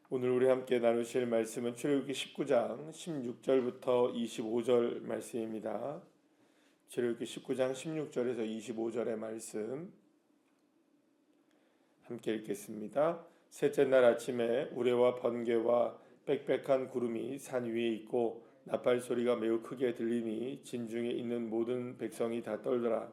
오늘 우리 함께 나누실 말씀은 출애굽기 19장 16절부터 25절 말씀입니다. 출애굽기 19장 16절에서 25절의 말씀 함께 읽겠습니다. 셋째 날 아침에 우레와 번개와 빽빽한 구름이 산 위에 있고 나팔 소리가 매우 크게 들리니 진중에 있는 모든 백성이 다 떨더라.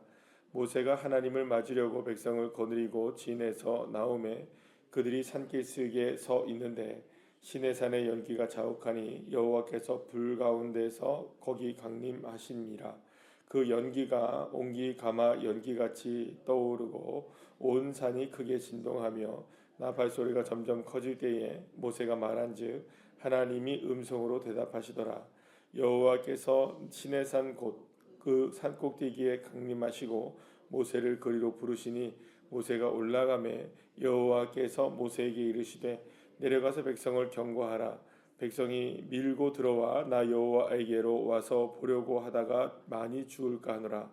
모세가 하나님을 맞으려고 백성을 거느리고 진에서 나오매 그들이 산길슭에 서 있는데 시내산의 연기가 자욱하니 여호와께서 불 가운데서 거기 강림하시니라. 그 연기가 옹기 가마 연기같이 떠오르고 온 산이 크게 진동하며 나팔 소리가 점점 커질 때에 모세가 말한즉 하나님이 음성으로 대답하시더라. 여호와께서 시내산 곧 그 산꼭대기에 강림하시고 모세를 그리로 부르시니 모세가 올라가매 여호와께서 모세에게 이르시되 내려가서 백성을 경고하라. 백성이 밀고 들어와 나 여호와에게로 와서 보려고 하다가 많이 죽을까 하노라.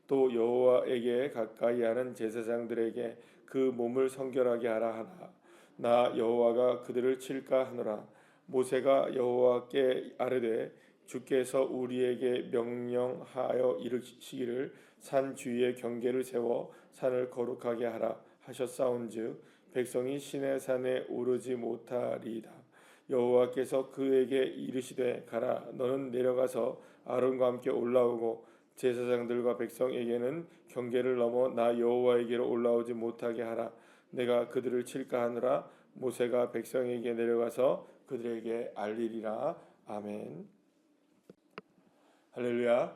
또 여호와에게 가까이 하는 제사장들에게 그 몸을 성결하게 하라 하라. 나 여호와가 그들을 칠까 하노라. 모세가 여호와께 아뢰되 주께서 우리에게 명령하여 이르시기를 산 주위에 경계를 세워 산을 거룩하게 하라 하셨사온즉 백성이 시내산에 오르지 못하리이다. 여호와께서 그에게 이르시되 가라 너는 내려가서 아론과 함께 올라오고 제사장들과 백성에게는 경계를 넘어 나 여호와에게로 올라오지 못하게 하라. 내가 그들을 칠까 하느라. 모세가 백성에게 내려가서 그들에게 알리리라. 아멘. 할렐루야.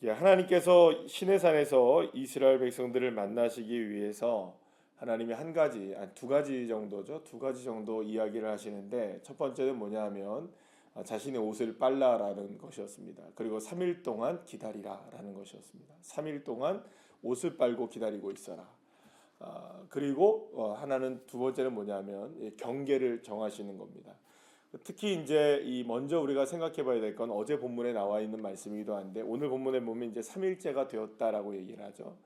하나님께서 시내산에서 이스라엘 백성들을 만나시기 위해서 하나님이 두 가지 정도죠. 두 가지 정도 이야기를 하시는데 첫 번째는 뭐냐 하면 자신의 옷을 빨라라는 것이었습니다. 그리고 3일 동안 기다리라라는 것이었습니다. 3일 동안 옷을 빨고 기다리고 있어라. 그리고 하나는 두 번째는 뭐냐면 경계를 정하시는 겁니다. 특히 이제 이 먼저 우리가 생각해 봐야 될 건 어제 본문에 나와 있는 말씀이기도 한데 오늘 본문에 보면 이제 3일째가 되었다라고 얘기를 하죠.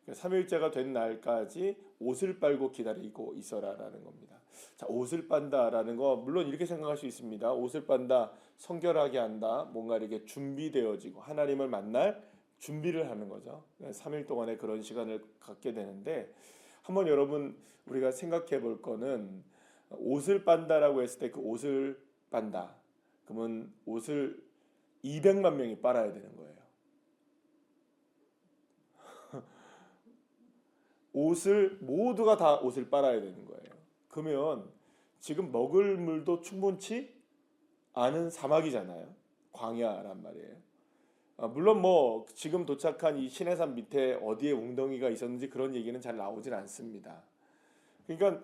3일째가 된 날까지 옷을 빨고 기다리고 있어라라는 겁니다. 자, 옷을 빤다라는 거 물론 이렇게 생각할 수 있습니다. 옷을 빤다, 성결하게 한다, 뭔가 이렇게 준비되어지고 하나님을 만날 준비를 하는 거죠. 3일 동안의 그런 시간을 갖게 되는데 한번 여러분 우리가 생각해 볼 거는 옷을 빤다라고 했을 때 그 옷을 빤다. 그러면 옷을 200만 명이 빨아야 되는 거예요. 옷을 모두가 다 옷을 빨아야 되는 거예요. 그러면 지금 먹을 물도 충분치 않은 사막이잖아요. 광야란 말이에요. 물론 뭐 지금 도착한 이 시내산 밑에 어디에 웅덩이가 있었는지 그런 얘기는 잘 나오질 않습니다. 그러니까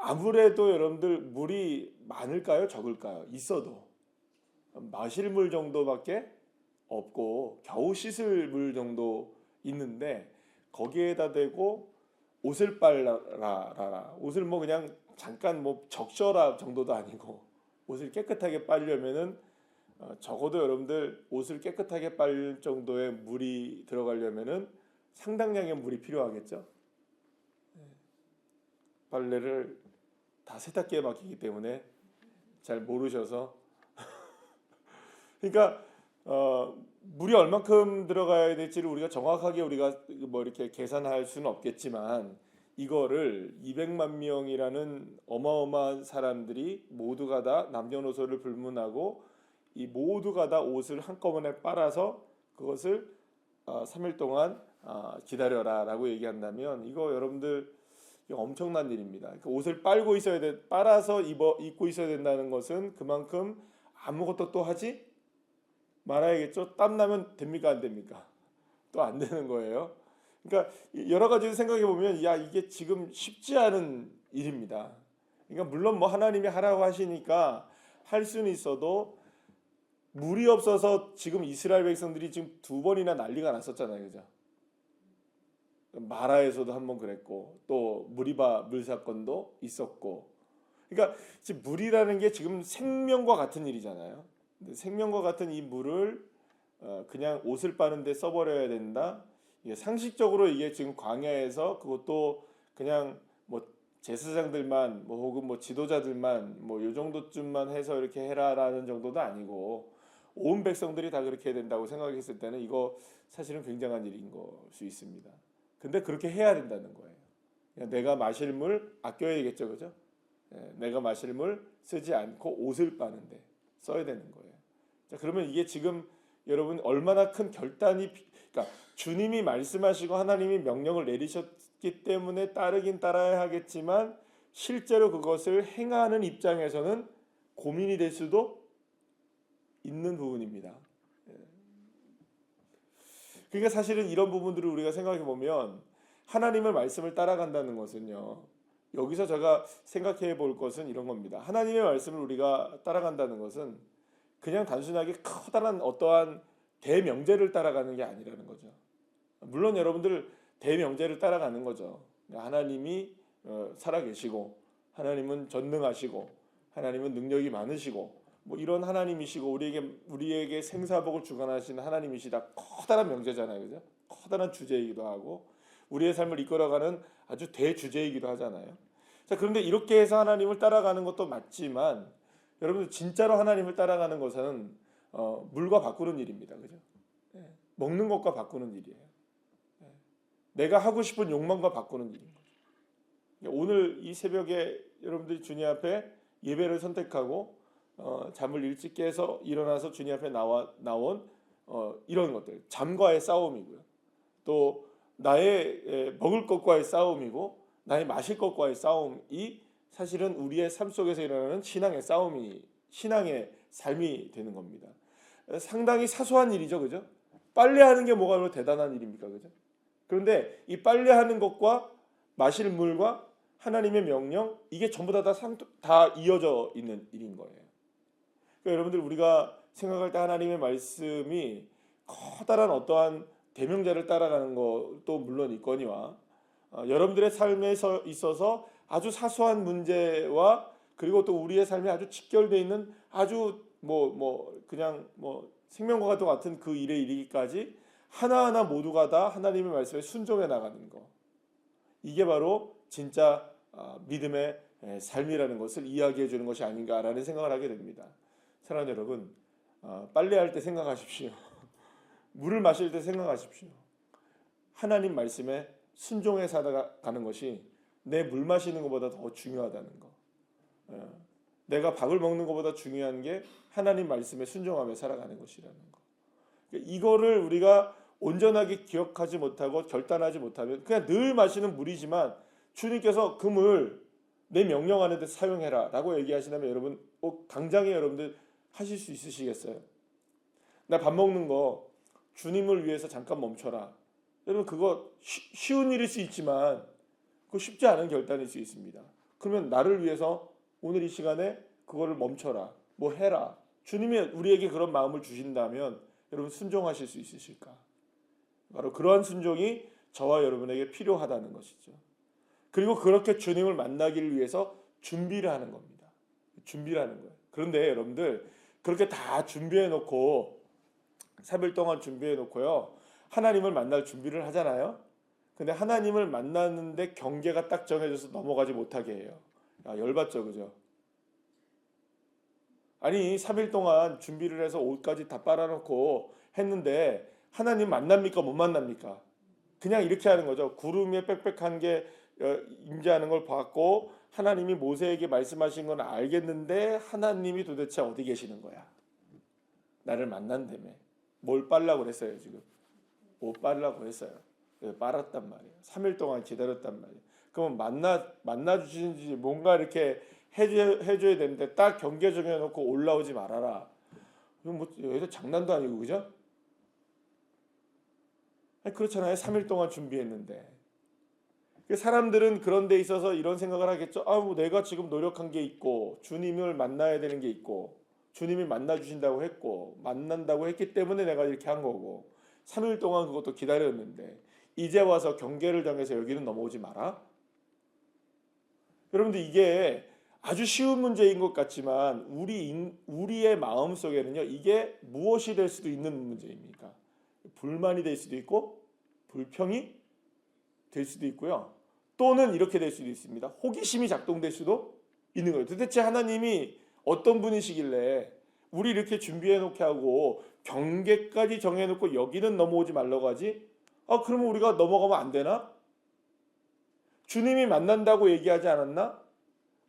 아무래도 여러분들 물이 많을까요? 적을까요? 있어도 마실 물 정도밖에 없고 겨우 씻을 물 정도 있는데 거기에다 대고 옷을 빨라라. 옷을 뭐 그냥 잠깐 뭐 적셔라 정도도 아니고 옷을 깨끗하게 빨려면은 적어도 여러분들 옷을 깨끗하게 빨 정도의 물이 들어가려면은 상당량의 물이 필요하겠죠. 빨래를 다 세탁기에 맡기기 때문에 잘 모르셔서 그러니까 물이 얼만큼 들어가야 될지를 우리가 정확하게 우리가 뭐 이렇게 계산할 수는 없겠지만 이거를 200만 명이라는 어마어마한 사람들이 모두가 다 남녀노소를 불문하고 이 모두가 다 옷을 한꺼번에 빨아서 그것을 3일 동안 기다려라라고 얘기한다면 이거 여러분들 엄청난 일입니다. 그러니까 옷을 빨고 빨아서 입고 있어야 된다는 것은 그만큼 아무것도 또 하지 말아야겠죠. 땀 나면 됩니까 안 됩니까? 또 안 되는 거예요. 그러니까 여러 가지를 생각해 보면 이게 지금 쉽지 않은 일입니다. 그러니까 물론 뭐 하나님이 하라고 하시니까 할 수는 있어도 물이 없어서 지금 이스라엘 백성들이 지금 두 번이나 난리가 났었잖아요, 그죠? 마라에서도 한 번 그랬고 또 무리바 물 사건도 있었고 그러니까 지금 물이라는 게 지금 생명과 같은 일이잖아요. 근데 생명과 같은 이 물을 그냥 옷을 빠는데 써버려야 된다. 이게 상식적으로 이게 지금 광야에서 그것도 그냥 뭐 제사장들만 뭐 혹은 뭐 지도자들만 뭐 요 정도쯤만 해서 이렇게 해라라는 정도도 아니고 온 백성들이 다 그렇게 해야 된다고 생각했을 때는 이거 사실은 굉장한 일인 걸 수 있습니다. 근데 그렇게 해야 된다는 거예요. 그냥 내가 마실 물 아껴야겠죠, 그죠? 내가 마실 물 쓰지 않고 옷을 빠는데 써야 되는 거예요. 자, 그러면 이게 지금 여러분 얼마나 큰 결단이, 그러니까 주님이 말씀하시고 하나님이 명령을 내리셨기 때문에 따르긴 따라야 하겠지만 실제로 그것을 행하는 입장에서는 고민이 될 수도 있는 부분입니다. 그러니까 사실은 이런 부분들을 우리가 생각해 보면 하나님의 말씀을 따라간다는 것은요. 여기서 제가 생각해 볼 것은 이런 겁니다. 하나님의 말씀을 우리가 따라간다는 것은 그냥 단순하게 커다란 어떠한 대명제를 따라가는 게 아니라는 거죠. 물론 여러분들 대명제를 따라가는 거죠. 하나님이 살아계시고 하나님은 전능하시고 하나님은 능력이 많으시고 뭐 이런 하나님이시고 우리에게 생사복을 주관하시는 하나님이시다. 커다란 명제잖아요, 그죠? 커다란 주제이기도 하고 우리의 삶을 이끌어가는 아주 대주제이기도 하잖아요. 자, 그런데 이렇게 해서 하나님을 따라가는 것도 맞지만 여러분들 진짜로 하나님을 따라가는 것은 물과 바꾸는 일입니다, 그죠? 먹는 것과 바꾸는 일이에요. 내가 하고 싶은 욕망과 바꾸는 일인 거죠. 오늘 이 새벽에 여러분들이 주님 앞에 예배를 선택하고 잠을 일찍 깨서 일어나서 주님 앞에 나온 이런 것들, 잠과의 싸움이고요. 또 나의 먹을 것과의 싸움이고 나의 마실 것과의 싸움이 사실은 우리의 삶 속에서 일어나는 신앙의 삶이 되는 겁니다. 상당히 사소한 일이죠, 그죠? 빨래하는 게 뭐가 그렇게 대단한 일입니까, 그죠? 그런데 이 빨래하는 것과 마실 물과 하나님의 명령 이게 전부 다 이어져 있는 일인 거예요. 그러니까 여러분들 우리가 생각할 때 하나님의 말씀이 커다란 어떠한 대명제를 따라가는 것도 물론 있거니와 여러분들의 삶에 있어서 아주 사소한 문제와 그리고 또 우리의 삶에 아주 직결되어 있는 아주 그냥 생명과 같은 그 일에 이르기까지 하나하나 모두가 다 하나님의 말씀에 순종해 나가는 것, 이게 바로 진짜 믿음의 삶이라는 것을 이야기해 주는 것이 아닌가라는 생각을 하게 됩니다. 사랑하는 여러분, 빨래할 때 생각하십시오. 물을 마실 때 생각하십시오. 하나님 말씀에 순종해 살아가는 것이 내 물 마시는 것보다 더 중요하다는 거. 내가 밥을 먹는 것보다 중요한 게 하나님 말씀에 순종하며 살아가는 것이라는 거. 이거를 우리가 온전하게 기억하지 못하고 결단하지 못하면 그냥 늘 마시는 물이지만 주님께서 그 물 내 명령하는 데 사용해라 라고 얘기하시다면 여러분 당장에 여러분들 하실 수 있으시겠어요? 나 밥 먹는 거 주님을 위해서 잠깐 멈춰라. 여러분 그거 쉬운 일일 수 있지만 그거 쉽지 않은 결단일 수 있습니다. 그러면 나를 위해서 오늘 이 시간에 그거를 멈춰라. 뭐 해라. 주님이 우리에게 그런 마음을 주신다면 여러분 순종하실 수 있으실까? 바로 그러한 순종이 저와 여러분에게 필요하다는 것이죠. 그리고 그렇게 주님을 만나기를 위해서 준비를 하는 겁니다. 준비를 하는 거예요. 그런데 여러분들 그렇게 다 준비해 놓고 3일 동안 준비해 놓고요. 하나님을 만날 준비를 하잖아요. 근데 하나님을 만나는데 경계가 딱 정해져서 넘어가지 못하게 해요. 열받죠, 그죠? 아니 3일 동안 준비를 해서 옷까지 다 빨아놓고 했는데 하나님 만납니까 못 만납니까? 그냥 이렇게 하는 거죠. 구름에 빽빽한 게 임재하는 걸 봤고 하나님이 모세에게 말씀하신 건 알겠는데 하나님이 도대체 어디 계시는 거야? 나를 만난다며. 뭘 빨라고 그랬어요 지금? 옷 빨라고 했어요. 빨았단 말이에요. 3일 동안 기다렸단 말이에요. 그러면 만나 주시는지 뭔가 이렇게 해줘야 되는데 딱 경계 정해놓고 올라오지 말아라. 이건 뭐 여기서 장난도 아니고 그죠? 아니, 그렇잖아요. 3일 동안 준비했는데. 사람들은 그런 데 있어서 이런 생각을 하겠죠. 뭐 내가 지금 노력한 게 있고 주님을 만나야 되는 게 있고 주님이 만나 주신다고 했고 만난다고 했기 때문에 내가 이렇게 한 거고 3일 동안 그것도 기다렸는데 이제 와서 경계를 정해서 여기는 넘어오지 마라. 여러분들 이게 아주 쉬운 문제인 것 같지만 우리의 마음 속에는요 이게 무엇이 될 수도 있는 문제입니까? 불만이 될 수도 있고 불평이 될 수도 있고요. 또는 이렇게 될 수도 있습니다. 호기심이 작동될 수도 있는 거예요. 도대체 하나님이 어떤 분이시길래 우리 이렇게 준비해 놓게 하고 경계까지 정해 놓고 여기는 넘어오지 말라고 하지? 그러면 우리가 넘어가면 안 되나? 주님이 만난다고 얘기하지 않았나?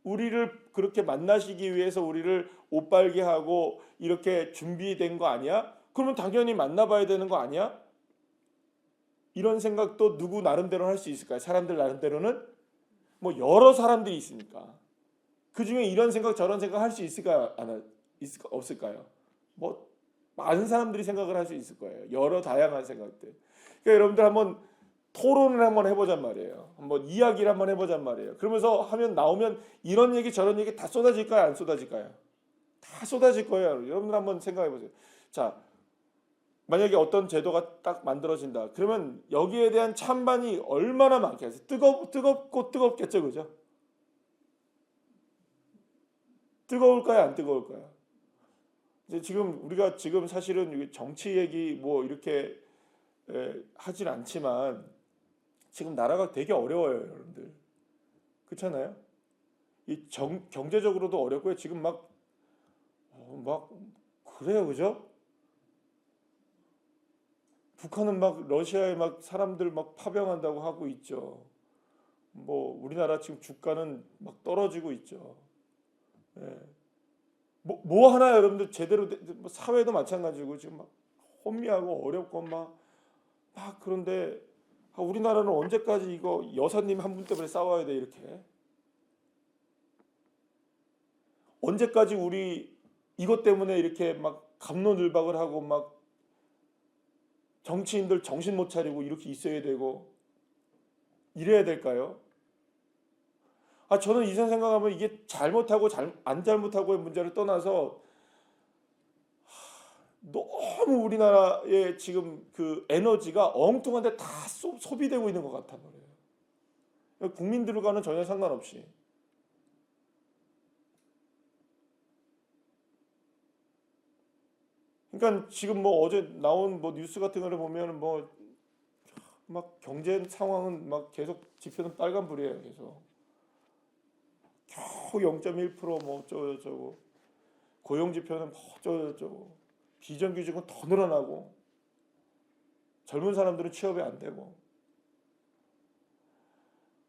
우리를 그렇게 만나시기 위해서 우리를 옷 빨게 하고 이렇게 준비된 거 아니야? 그러면 당연히 만나봐야 되는 거 아니야? 이런 생각도 누구 나름대로 할 수 있을까요? 사람들 나름대로는 뭐 여러 사람들이 있으니까 그 중에 이런 생각 저런 생각 할 수 있을까요? 없을까요? 뭐 많은 사람들이 생각을 할 수 있을 거예요. 여러 다양한 생각들. 그러니까 여러분들 한번 토론을 한번 해보잔 말이에요. 한번 이야기를 한번 해보잔 말이에요. 그러면서 하면 나오면 이런 얘기 저런 얘기 다 쏟아질까요? 안 쏟아질까요? 다 쏟아질 거예요. 여러분들 한번 생각해 보세요. 자, 만약에 어떤 제도가 딱 만들어진다. 그러면 여기에 대한 찬반이 얼마나 많겠어요. 뜨겁고 뜨겁겠죠, 그죠? 뜨거울까요, 안 뜨거울까요? 이제 지금 우리가 지금 사실은 정치 얘기 뭐 이렇게 하진 않지만 지금 나라가 되게 어려워요, 여러분들. 그렇잖아요? 이 경제적으로도 어렵고요. 지금 막 그래요, 그죠? 북한은 막 러시아에 막 사람들 막 파병한다고 하고 있죠. 뭐 우리나라 지금 주가는 막 떨어지고 있죠. 예. 뭐 하나 여러분들 제대로 뭐 사회도 마찬가지고 지금 막 혼미하고 어렵고 막 그런데 우리나라는 언제까지 이거 여사님 한 분 때문에 싸워야 돼 이렇게? 언제까지 우리 이것 때문에 이렇게 막 갑론을박을 하고 막 정치인들 정신 못 차리고 이렇게 있어야 되고 이래야 될까요? 저는 이런 생각하면 이게 잘못하고 안 잘못하고의 문제를 떠나서 너무 우리나라의 지금 그 에너지가 엉뚱한데 다 소비되고 있는 것 같단 말이에요. 국민들과는 전혀 상관없이. 그러니까 지금 뭐 어제 나온 뭐 뉴스 같은 거를 보면 뭐 막 경제 상황은 막 계속 지표는 빨간불이에요. 계속 겨우 0.1%뭐 어쩌고 고용 지표는 뭐 어쩌고 비정규직은 더 늘어나고 젊은 사람들은 취업이 안 되고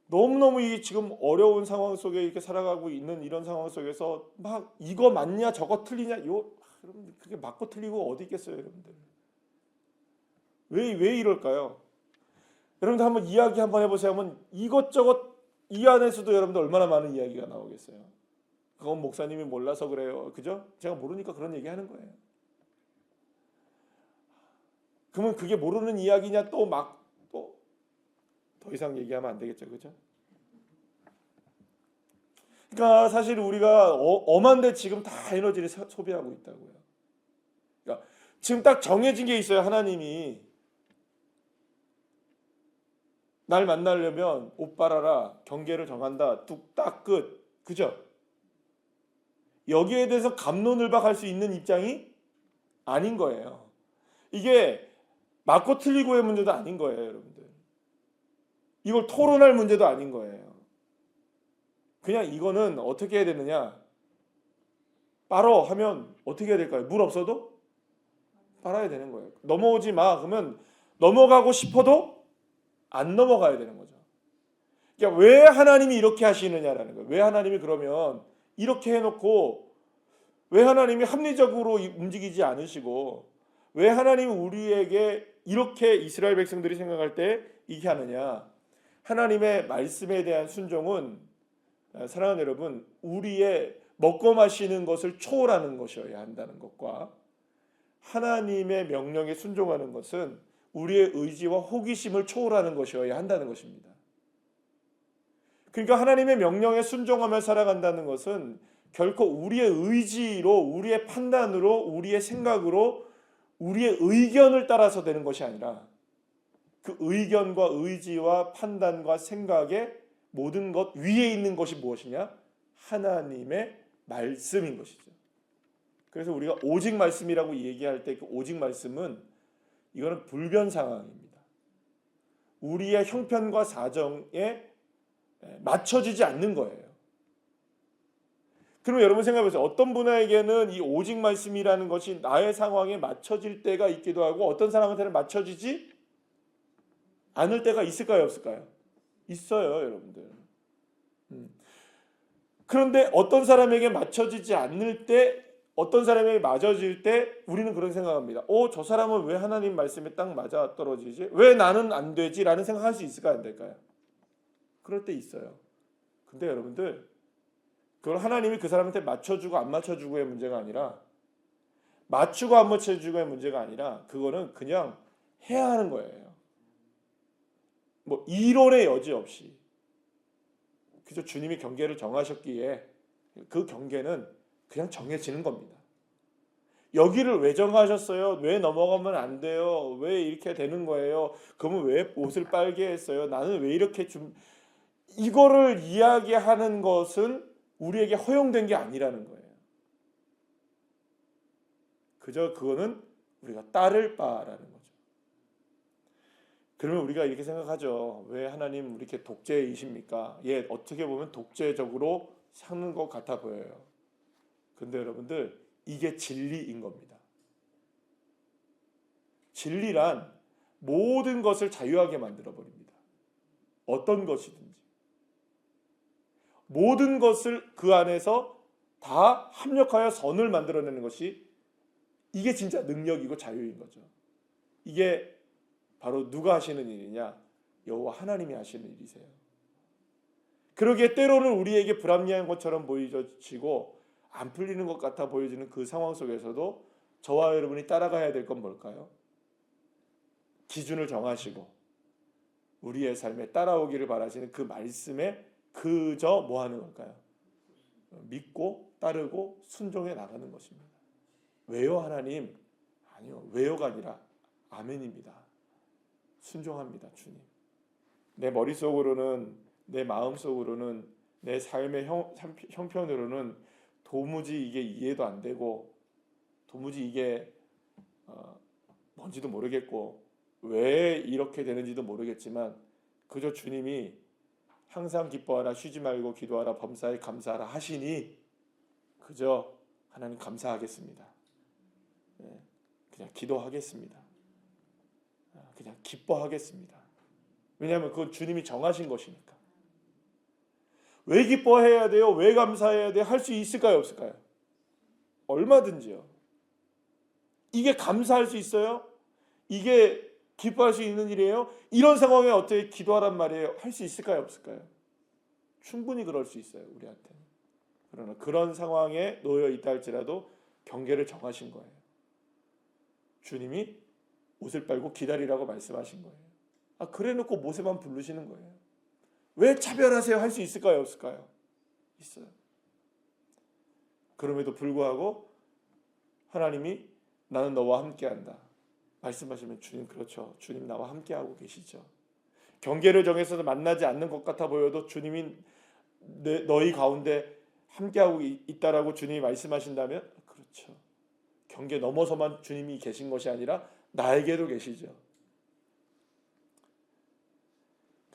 너무너무 이 지금 어려운 상황 속에 이렇게 살아가고 있는 이런 상황 속에서 막 이거 맞냐 저거 틀리냐 여러분들 그게 맞고 틀리고 어디 있겠어요, 여러분들. 왜 이럴까요? 여러분들 한번 이야기 한번 해보세요. 하면 이것저것 이 안에서도 여러분들 얼마나 많은 이야기가 나오겠어요. 그건 목사님이 몰라서 그래요. 그죠? 제가 모르니까 그런 얘기 하는 거예요. 그러면 그게 모르는 이야기냐 또 더 이상 얘기하면 안 되겠죠. 그죠? 그러니까 사실 우리가 엄한데 지금 다 에너지를 소비하고 있다고요. 그러니까 지금 딱 정해진 게 있어요. 하나님이 날 만나려면 옷 빨아라, 경계를 정한다, 뚝딱 끝. 그죠? 여기에 대해서 갑론을박할 수 있는 입장이 아닌 거예요. 이게 맞고 틀리고의 문제도 아닌 거예요, 여러분들. 이걸 토론할 문제도 아닌 거예요. 그냥 이거는 어떻게 해야 되느냐? 빨어 하면 어떻게 해야 될까요? 물 없어도 빨아야 되는 거예요. 넘어오지 마. 그러면 넘어가고 싶어도 안 넘어가야 되는 거죠. 그러니까 왜 하나님이 이렇게 하시느냐라는 거예요. 왜 하나님이 그러면 이렇게 해놓고 왜 하나님이 합리적으로 움직이지 않으시고 왜 하나님이 우리에게 이렇게 이스라엘 백성들이 생각할 때 이렇게 하느냐? 하나님의 말씀에 대한 순종은 사랑하는 여러분, 우리의 먹고 마시는 것을 초월하는 것이어야 한다는 것과 하나님의 명령에 순종하는 것은 우리의 의지와 호기심을 초월하는 것이어야 한다는 것입니다. 그러니까 하나님의 명령에 순종하며 살아간다는 것은 결코 우리의 의지로, 우리의 판단으로, 우리의 생각으로, 우리의 의견을 따라서 되는 것이 아니라 그 의견과 의지와 판단과 생각의 모든 것 위에 있는 것이 무엇이냐? 하나님의 말씀인 것이죠. 그래서 우리가 오직 말씀이라고 얘기할 때 그 오직 말씀은 이거는 불변 상황입니다. 우리의 형편과 사정에 맞춰지지 않는 거예요. 그러면 여러분 생각해보세요. 어떤 분에게는 이 오직 말씀이라는 것이 나의 상황에 맞춰질 때가 있기도 하고 어떤 사람한테는 맞춰지지 않을 때가 있을까요, 없을까요? 있어요, 여러분들. 그런데 어떤 사람에게 맞춰지지 않을 때, 어떤 사람에게 맞아질 때 우리는 그런 생각합니다. 저 사람은 왜 하나님 말씀에 딱 맞아 떨어지지? 왜 나는 안 되지? 라는 생각할 수 있을까요, 안 될까요? 그럴 때 있어요. 근데 여러분들 그걸 하나님이 그 사람한테 맞춰주고 안 맞춰주고의 문제가 아니라 맞추고 안 맞춰주고의 문제가 아니라 그거는 그냥 해야 하는 거예요. 뭐 이론의 여지 없이. 그저 주님이 경계를 정하셨기에 그 경계는 그냥 정해지는 겁니다. 여기를 왜 정하셨어요? 왜 넘어가면 안 돼요? 왜 이렇게 되는 거예요? 그러면 왜 옷을 빨게 했어요? 나는 왜 이렇게 이거를 이야기하는 것은 우리에게 허용된 게 아니라는 거예요. 그저 그거는 우리가 따를 바라는 거죠. 그러면 우리가 이렇게 생각하죠. 왜 하나님 이렇게 독재이십니까? 예, 어떻게 보면 독재적으로 사는 것 같아 보여요. 근데 여러분들 이게 진리인 겁니다. 진리란 모든 것을 자유하게 만들어 버립니다. 어떤 것이든지. 모든 것을 그 안에서 다 합력하여 선을 만들어내는 것이 이게 진짜 능력이고 자유인 거죠. 이게 바로 누가 하시는 일이냐? 여호와 하나님이 하시는 일이세요. 그러기에 때로는 우리에게 불합리한 것처럼 보여지고 안 풀리는 것 같아 보여지는 그 상황 속에서도 저와 여러분이 따라가야 될 건 뭘까요? 기준을 정하시고 우리의 삶에 따라오기를 바라시는 그 말씀에 그저 뭐 하는 걸까요? 믿고 따르고 순종해 나가는 것입니다. 왜요 하나님? 아니요. 왜요가 아니라 아멘입니다. 순종합니다. 주님. 내 머릿속으로는 내 마음속으로는 내 삶의 형편으로는 도무지 이게 이해도 안 되고 도무지 이게 뭔지도 모르겠고 왜 이렇게 되는지도 모르겠지만 그저 주님이 항상 기뻐하라 쉬지 말고 기도하라 범사에 감사하라 하시니 그저 하나님 감사하겠습니다. 그냥 기도하겠습니다. 그냥 기뻐하겠습니다. 왜냐하면 그건 주님이 정하신 것이니까. 왜 기뻐해야 돼요? 왜 감사해야 돼요? 할 수 있을까요? 없을까요? 얼마든지요. 이게 감사할 수 있어요? 이게 기뻐할 수 있는 일이에요? 이런 상황에 어떻게 기도하란 말이에요? 할 수 있을까요? 없을까요? 충분히 그럴 수 있어요. 우리한테는. 그러나 그런 상황에 놓여 있다 할지라도 경계를 정하신 거예요. 주님이 옷을 빨고 기다리라고 말씀하신 거예요. 그래놓고 모세만 부르시는 거예요. 왜 차별하세요? 할 수 있을까요? 없을까요? 있어요. 그럼에도 불구하고 하나님이 나는 너와 함께한다 말씀하시면 주님 그렇죠. 주님 나와 함께하고 계시죠. 경계를 정해서 만나지 않는 것 같아 보여도 주님이 너희 가운데 함께하고 있다라고 주님이 말씀하신다면 그렇죠. 경계 넘어서만 주님이 계신 것이 아니라 나에게도 계시죠.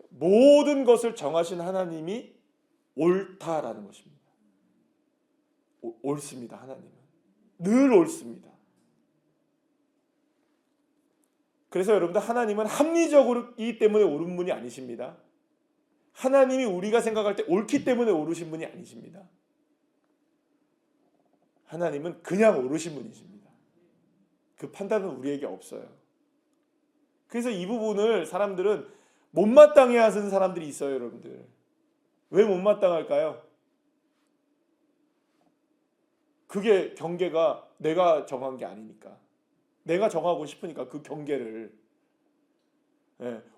모든 것을 정하신 하나님이 옳다라는 것입니다. 옳습니다. 하나님은 늘 옳습니다. 그래서 여러분들 하나님은 합리적이기 때문에 옳은 분이 아니십니다. 하나님이 우리가 생각할 때 옳기 때문에 옳으신 분이 아니십니다. 하나님은 그냥 옳으신 분이십니다. 그 판단은 우리에게 없어요. 그래서 이 부분을 사람들은 못마땅해 하는 사람들이 있어요. 여러분들 왜 못마땅할까요? 그게 경계가 내가 정한 게 아니니까. 내가 정하고 싶으니까 그 경계를.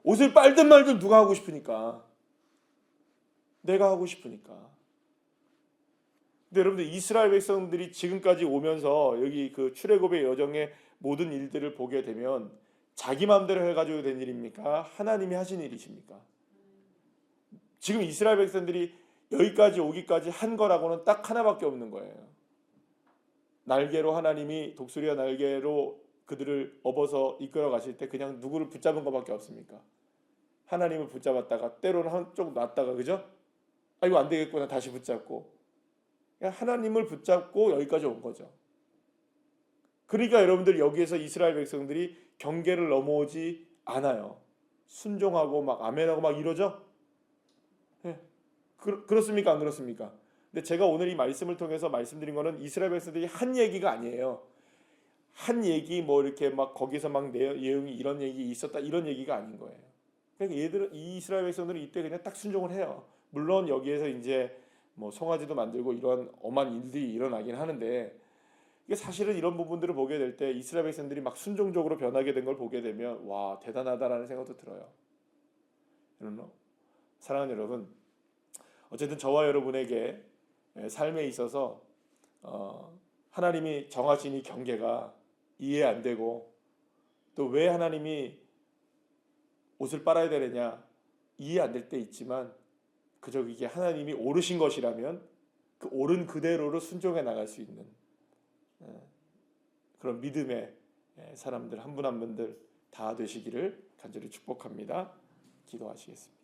옷을 빨든 말든 누가 하고 싶으니까. 내가 하고 싶으니까. 근데 여러분들 이스라엘 백성들이 지금까지 오면서 여기 그 출애굽의 여정의 모든 일들을 보게 되면 자기 마음대로 해가지고 된 일입니까? 하나님이 하신 일이십니까? 지금 이스라엘 백성들이 여기까지 오기까지 한 거라고는 딱 하나밖에 없는 거예요. 날개로 하나님이 독수리와 날개로 그들을 업어서 이끌어 가실 때 그냥 누구를 붙잡은 것밖에 없습니까? 하나님을 붙잡았다가 때로는 한쪽 놨다가 그죠? 아 이거 안 되겠구나 다시 붙잡고 그냥 하나님을 붙잡고 여기까지 온 거죠. 그러니까 여러분들 여기에서 이스라엘 백성들이 경계를 넘어오지 않아요. 순종하고 막 아멘하고 막 이러죠. 예. 그렇습니까? 안 그렇습니까? 근데 제가 오늘 이 말씀을 통해서 말씀드린 거는 이스라엘 백성들이 한 얘기가 아니에요. 한 얘기 뭐 이렇게 막 거기서 막 내용이 이런 얘기 있었다 이런 얘기가 아닌 거예요. 그러니까 얘들은 이 이스라엘 백성들은 이때 그냥 딱 순종을 해요. 물론 여기에서 이제 뭐 송아지도 만들고 이런 엄한 일들이 일어나긴 하는데 이게 사실은 이런 부분들을 보게 될 때 이스라엘 백성들이 막 순종적으로 변하게 된 걸 보게 되면 와 대단하다라는 생각도 들어요. 여러분, 사랑하는 여러분, 어쨌든 저와 여러분에게 삶에 있어서 하나님이 정하신 이 경계가 이해 안 되고 또 왜 하나님이 옷을 빨아야 되느냐 이해 안 될 때 있지만 그저 이게 하나님이 오르신 것이라면 그 옳은 그대로로 순종해 나갈 수 있는 그런 믿음의 사람들 한 분 한 분들 다 되시기를 간절히 축복합니다. 기도하시겠습니다.